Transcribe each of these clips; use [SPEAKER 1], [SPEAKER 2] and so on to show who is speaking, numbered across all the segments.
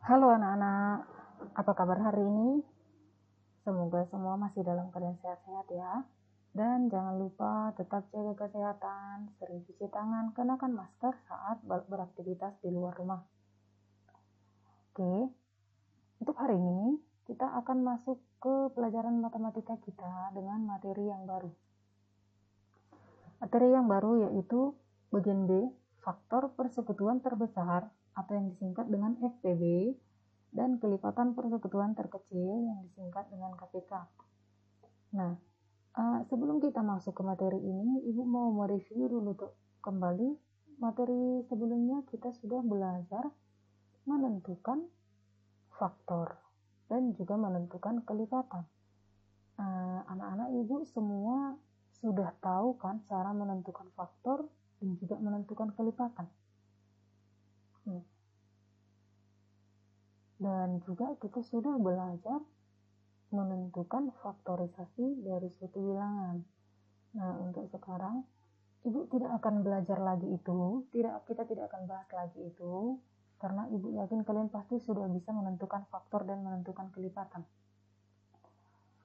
[SPEAKER 1] Halo anak-anak, apa kabar hari ini? Semoga semua masih dalam keadaan sehat-sehat ya. Dan jangan lupa tetap jaga kesehatan, sering cuci tangan, kenakan masker saat beraktivitas di luar rumah. Oke, untuk hari ini kita akan masuk ke pelajaran matematika kita dengan materi yang baru. Materi yang baru yaitu bagian B, faktor persekutuan terbesar atau yang disingkat dengan FPB, dan kelipatan persekutuan terkecil yang disingkat dengan KPK. Nah, sebelum kita masuk ke materi ini, Ibu mau mereview dulu kembali materi sebelumnya. Kita sudah belajar menentukan faktor dan juga menentukan kelipatan. Anak-anak Ibu semua sudah tahu kan cara menentukan faktor dan juga menentukan kelipatan. Dan juga kita sudah belajar menentukan faktorisasi dari suatu bilangan. Nah, untuk sekarang Ibu tidak akan belajar lagi itu, kita tidak akan bahas lagi itu, karena Ibu yakin kalian pasti sudah bisa menentukan faktor dan menentukan kelipatan.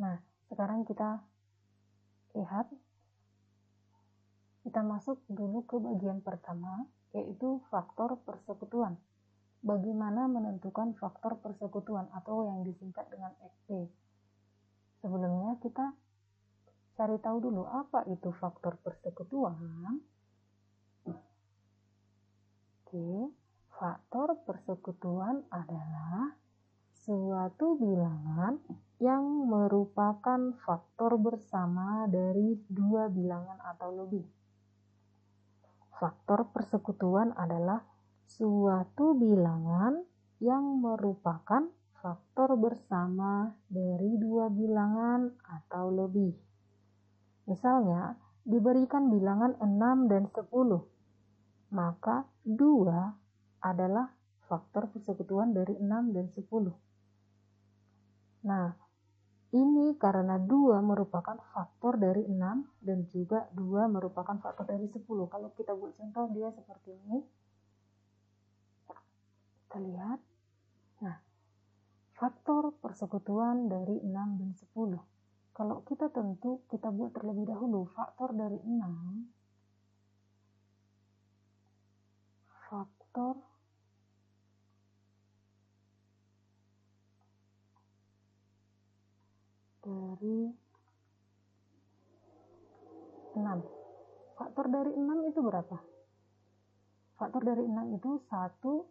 [SPEAKER 1] Nah, sekarang kita lihat, kita masuk dulu ke bagian pertama, yaitu faktor persekutuan. Bagaimana menentukan faktor persekutuan atau yang disingkat dengan FP. Sebelumnya kita cari tahu dulu apa itu faktor persekutuan. Oke, faktor persekutuan adalah suatu bilangan yang merupakan faktor bersama dari dua bilangan atau lebih. Faktor persekutuan adalah suatu bilangan yang merupakan faktor bersama dari dua bilangan atau lebih. Misalnya, diberikan bilangan 6 dan 10, maka 2 adalah faktor persekutuan dari 6 dan 10. Nah, ini karena 2 merupakan faktor dari 6 dan juga 2 merupakan faktor dari 10. Kalau kita buat contoh dia seperti ini. Kita lihat. Nah, faktor persekutuan dari 6 dan 10. Kalau kita buat terlebih dahulu faktor dari 6. Faktor dari 6. Faktor dari 6 itu berapa? Faktor dari 6 itu 1,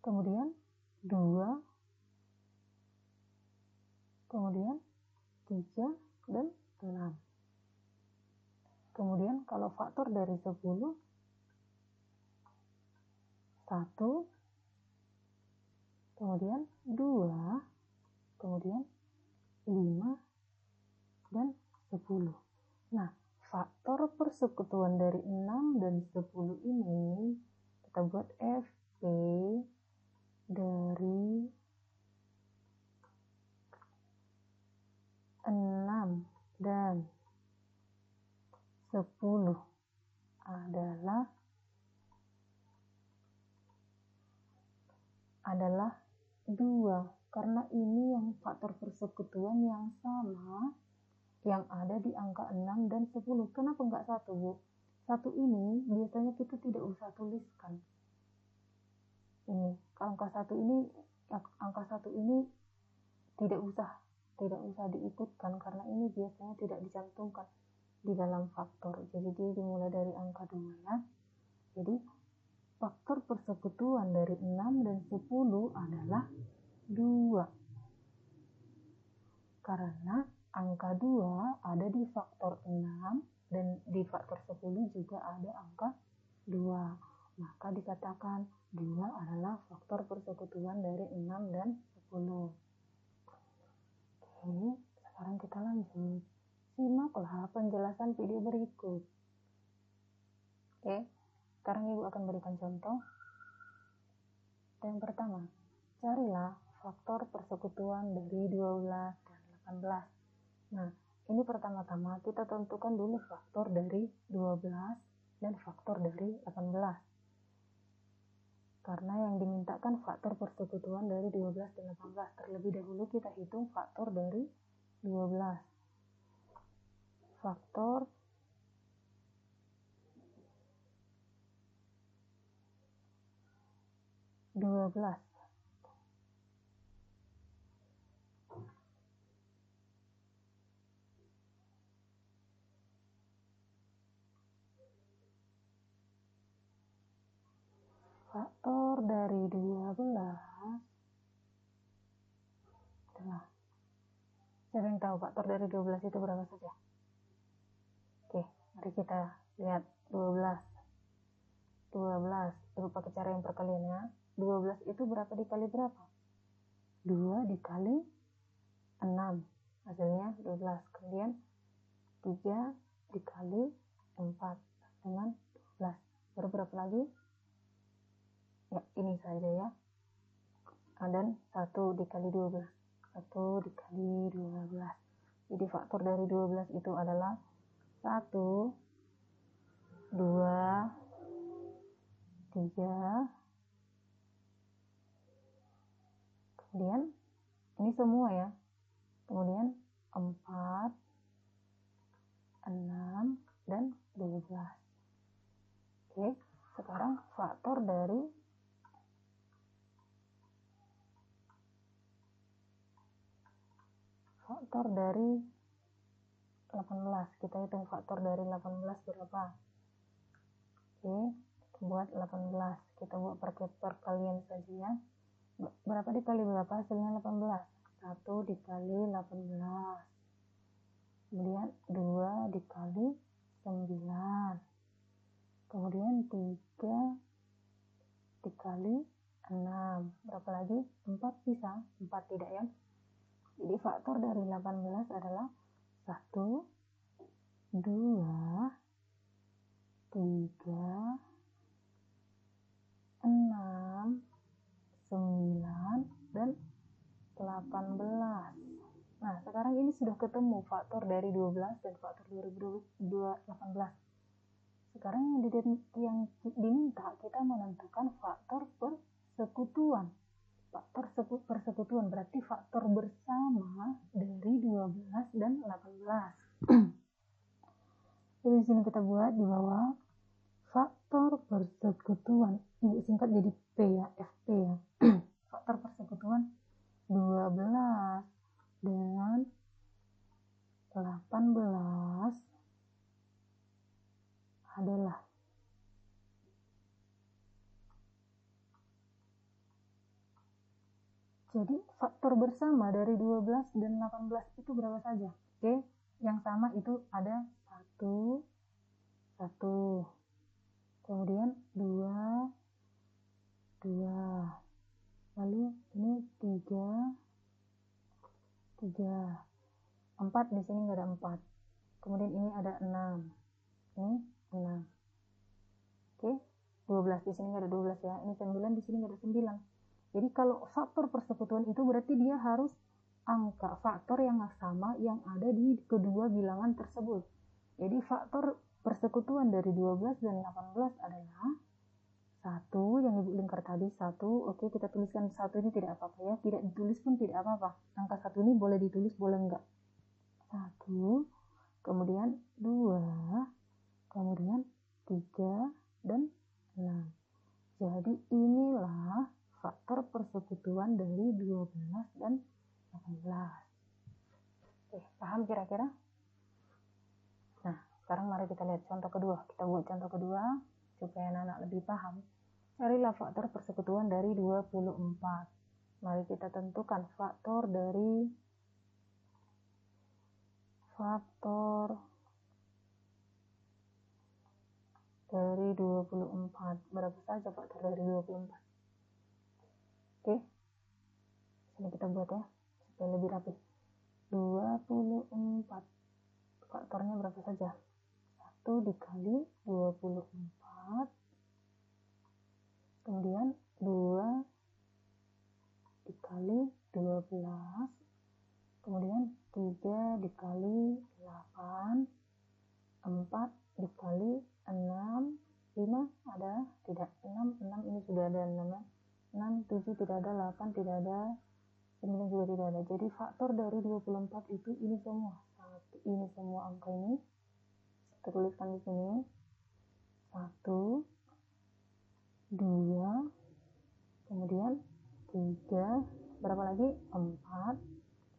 [SPEAKER 1] kemudian 2, kemudian 3, dan 6. Kemudian kalau faktor dari 10, 1, kemudian 2, kemudian 5, dan 10. Nah, faktor persekutuan dari 6 dan 10 ini kita buat FP dari 6 dan 10 adalah 2, karena ini yang faktor persekutuan yang sama yang ada di angka 6 dan 10. Kenapa enggak 1, Bu? 1 ini biasanya kita tidak usah tuliskan. Ini, angka 1 ini tidak usah diikutkan karena ini biasanya tidak dicantumkan di dalam faktor. Jadi dia dimulai dari angka 2 ya. Jadi faktor persekutuan dari 6 dan 10 adalah 2. Karena angka 2 ada di faktor 6 dan di faktor 10 juga ada angka 2. Maka dikatakan 2 adalah faktor persekutuan dari 6 dan 10. Oke, sekarang kita lanjut. Simaklah penjelasan video berikut. Oke, sekarang Ibu akan berikan contoh. Yang pertama, carilah faktor persekutuan dari 12 dan 18. Nah, ini pertama-tama kita tentukan dulu faktor dari 12 dan faktor dari 18. karena yang dimintakan faktor persekutuan dari 12 dan 18. Terlebih dahulu kita hitung faktor dari 12. Faktor faktor dari 12 adalah, siapa yang tahu faktor dari 12 itu berapa saja? Oke, mari kita lihat 12. Ibu pakai cara yang perkalian ya. 12 itu berapa dikali berapa? 2 dikali 6, hasilnya 12. Kemudian 3 dikali 4 dengan 12. Baru berapa lagi? Ya, ini saja ya. Dan 1 dikali 12. 1 dikali 12. Jadi faktor dari 12 itu adalah 1, 2, 3, kemudian ini semua ya, kemudian 4, 6, dan 12. Oke, sekarang faktor dari 18. Kita hitung faktor dari 18 berapa? Oke, kita buat 18. Kita buat perkalian saja ya. Berapa dikali berapa hasilnya 18? 1 dikali 18. Kemudian 2 dikali 9. Kemudian 3 dikali 6. Berapa lagi? 4 bisa? 4 tidak ya? Jadi faktor dari 18 adalah 1, 2, 3, 6, 9, dan 18. Nah, sekarang ini sudah ketemu faktor dari 12 dan faktor dari 18. Sekarang yang diminta kita menentukan faktor persekutuan. Faktor persekutuan berarti faktor bersama dari 12 dan 18. Jadi di sini kita buat di bawah faktor persekutuan. Ibu singkat jadi P ya, FP ya. Faktor persekutuan 12 dan 18 adalah jadi faktor bersama dari 12 dan 18 itu berapa saja? Oke, yang sama itu ada 1, kemudian 2, lalu ini 3, 4 di sini nggak ada 4. Kemudian ini ada 6. Ini 6. Oke, 12 di sini nggak ada 12 ya. Ini 9 di sini nggak ada 9. Jadi kalau faktor persekutuan itu berarti dia harus angka faktor yang sama yang ada di kedua bilangan tersebut. Jadi faktor persekutuan dari 12 dan 18 adalah 1 yang ibu lingkar tadi 1. Oke, kita tuliskan 1 ini tidak apa-apa ya. Tidak ditulis pun tidak apa-apa. Angka 1 ini boleh ditulis boleh enggak. 1, kemudian 2, kemudian 3, dan 6. Jadi inilah faktor persekutuan dari 12 dan 18. Oke, paham kira-kira? Nah, sekarang mari kita lihat contoh kedua. Kita buat contoh kedua supaya anak-anak lebih paham. Carilah faktor persekutuan dari 24. Mari kita tentukan faktor dari 24. Berapa saja faktor dari 24? Oke, sini kita buat ya supaya lebih rapi. 24 faktornya berapa saja? 1 dikali 24, kemudian 2 dikali 12, kemudian 3 dikali 8, 4 dikali 6, 5 ada? Tidak. 6 ini sudah ada 6, 7 tidak ada, 8 tidak ada, 9 juga tidak ada. Jadi faktor dari 24 itu ini semua. Ini semua angka ini kita tuliskan di sini. 1, 2, kemudian 3, berapa lagi? 4,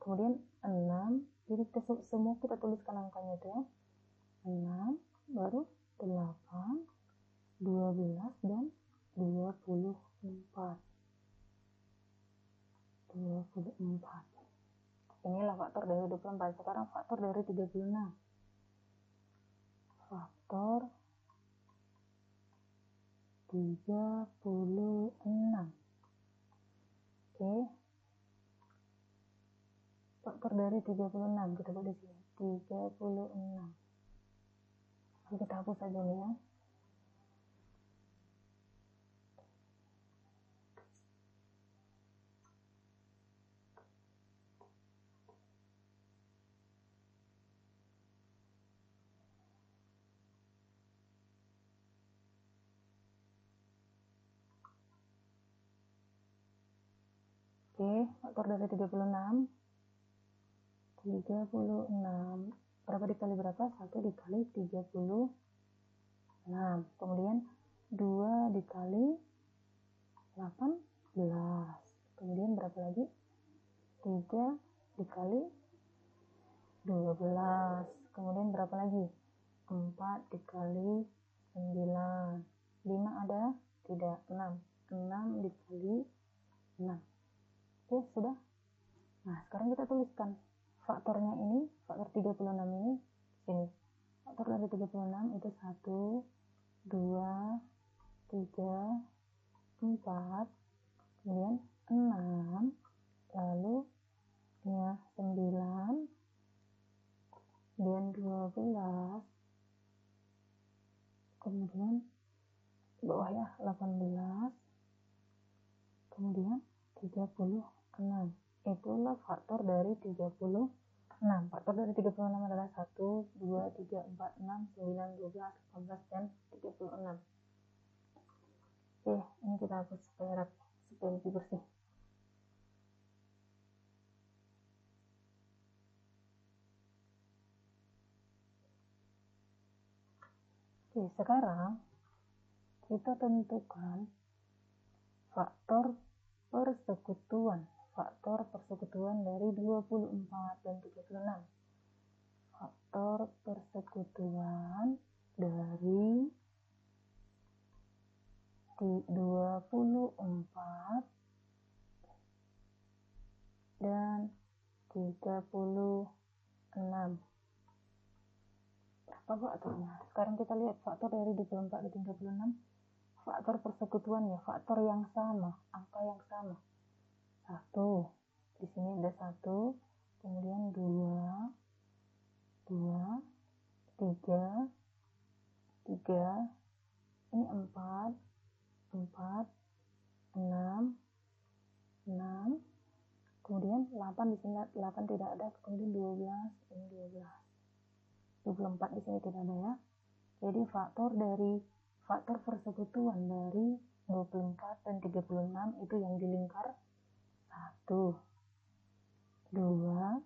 [SPEAKER 1] kemudian 6. Jadi semua kita tuliskan angkanya itu ya. 6, baru 8, 12 dan 24. Inilah faktor dari 24. Sekarang faktor dari 36. Faktor 36. Oke. Faktor dari 36 kita buat di sini. 36. Kita hapus saja nih ya. Oke, faktor dari 36. 36. Berapa dikali berapa? 1 dikali 36. Kemudian 2 dikali 18. Kemudian berapa lagi? 3 dikali 12. Kemudian berapa lagi? 4 dikali 9. 5 ada? Tidak. 6. 6 dikali 6. Oke, sudah. Nah, sekarang kita tuliskan faktornya ini, faktor 36 ini sini. Faktor dari 36 itu 1, 2, 3, 4, kemudian 6, lalu ya 9, kemudian 12, kemudian bawah ya 18, kemudian 36. Itulah faktor dari 36. Faktor dari 36 adalah 1, 2, 3, 4, 6, 9, 12, 18, dan 36. Oke, ini kita hapus supaya rapi, supaya lebih bersih. Oke, sekarang kita tentukan faktor persekutuan. Faktor persekutuan dari 24 dan 36. Faktor persekutuan dari 24 dan 36. Berapa faktornya? Sekarang kita lihat faktor dari 24 dan 36. Faktor persekutuannya, faktor yang sama, angka yang sama. 1, di sini ada 1, kemudian 2, 3, ini 4, 6, kemudian 8 di sini, 8 tidak ada, kemudian 12, ini 24 di sini tidak ada ya. Jadi faktor persekutuan dari 24 dan 36 itu yang di lingkar 1, 2, 3,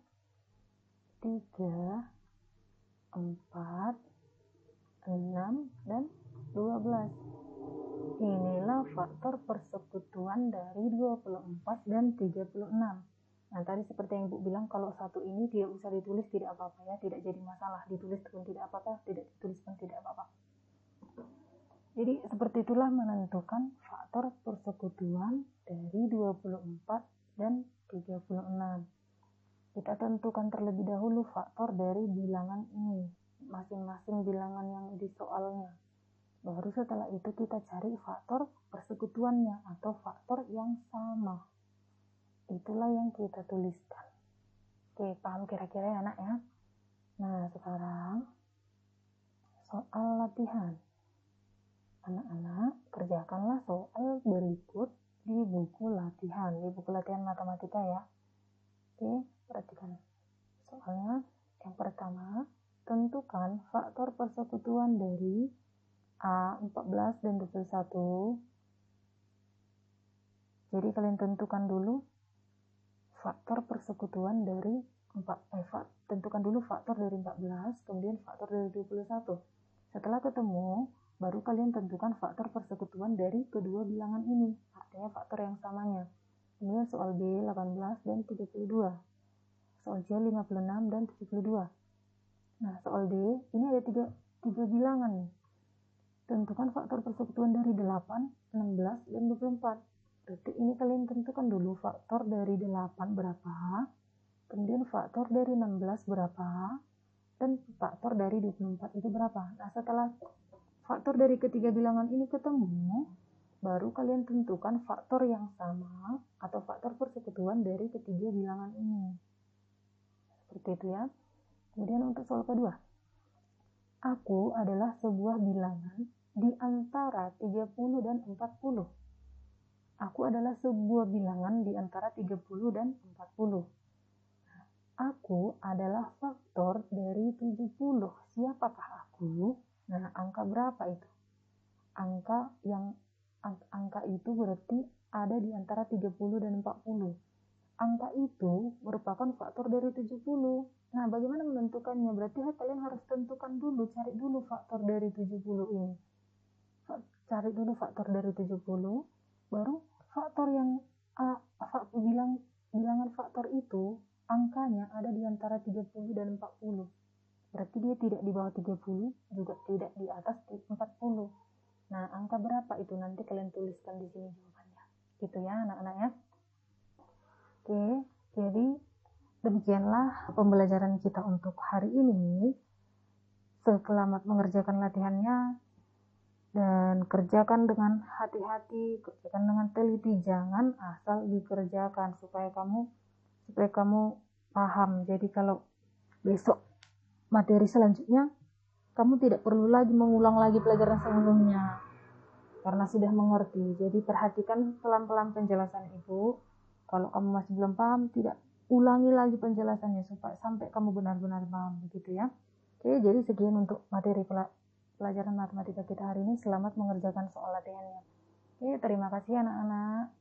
[SPEAKER 1] 4, 6, dan 12. Inilah faktor persekutuan dari 24 dan 36. Nah, tadi seperti yang Ibu bilang, kalau satu ini tidak usah ditulis, tidak apa-apa ya, tidak jadi masalah. Ditulis pun tidak apa-apa, tidak ditulis pun tidak apa-apa. Jadi seperti itulah menentukan faktor persekutuan dari 24 dan 36. Kita tentukan terlebih dahulu faktor dari bilangan ini, masing-masing bilangan yang di soalnya. Baru setelah itu kita cari faktor persekutuannya atau faktor yang sama. Itulah yang kita tuliskan. Oke, paham kira-kira ya anak ya? Nah, sekarang soal latihan. Anak-anak, kerjakanlah soal berikut di buku latihan, matematika ya. Oke, perhatikan soalnya. Yang pertama, tentukan faktor persekutuan dari A 14 dan 21. Jadi kalian tentukan dulu faktor persekutuan dari tentukan dulu faktor dari 14, kemudian faktor dari 21. Setelah ketemu, baru kalian tentukan faktor persekutuan dari kedua bilangan ini, artinya faktor yang samanya. Kemudian soal B 18 dan 32. Soal C 56 dan 72. Nah, soal D ini ada tiga bilangan nih. Tentukan faktor persekutuan dari 8, 16, dan 24. Berarti ini kalian tentukan dulu faktor dari 8 berapa, kemudian faktor dari 16 berapa, dan faktor dari 24 itu berapa. Nah, setelah faktor dari ketiga bilangan ini ketemu, baru kalian tentukan faktor yang sama atau faktor persekutuan dari ketiga bilangan ini. Seperti itu ya. Kemudian untuk soal kedua. Aku adalah sebuah bilangan di antara 30 dan 40. Aku adalah sebuah bilangan di antara 30 dan 40. Aku adalah faktor dari 70. Siapakah aku? Nah, angka berapa itu? Angka itu berarti ada di antara 30 dan 40. Angka itu merupakan faktor dari 70. Nah, bagaimana menentukannya? Berarti kalian harus tentukan dulu, cari dulu faktor dari 70 ini. Cari dulu faktor dari 70, baru faktor yang bilangan faktor itu angkanya ada di antara 30 dan 40. Berarti dia tidak di bawah 30, juga tidak di atas 40. Nah, angka berapa itu nanti kalian tuliskan di sini jawabannya. Gitu ya, anak-anak ya. Oke, jadi demikianlah pembelajaran kita untuk hari ini. Selamat mengerjakan latihannya dan kerjakan dengan hati-hati, kerjakan dengan teliti, jangan asal dikerjakan supaya kamu paham. Jadi kalau besok materi selanjutnya kamu tidak perlu lagi mengulang lagi pelajaran sebelumnya karena sudah mengerti. Jadi perhatikan pelan-pelan penjelasan Ibu. Kalau kamu masih belum paham, tidak ulangi lagi penjelasannya supaya sampai kamu benar-benar paham, begitu ya. Oke, jadi sekian untuk materi pelajaran matematika kita hari ini. Selamat mengerjakan soal latihannya. Oke, terima kasih anak-anak.